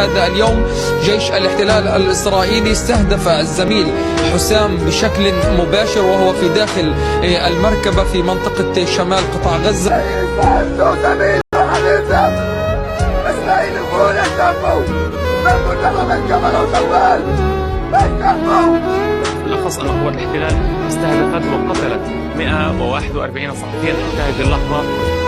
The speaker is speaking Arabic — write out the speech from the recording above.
هذا اليوم جيش الاحتلال الإسرائيلي استهدف الزميل حسام بشكل مباشر وهو في داخل المركبة في منطقة شمال قطاع غزة. بالأخص أخبار الاحتلال استهدفت وقتلت 141 صحفيا حتى هذه اللحظة.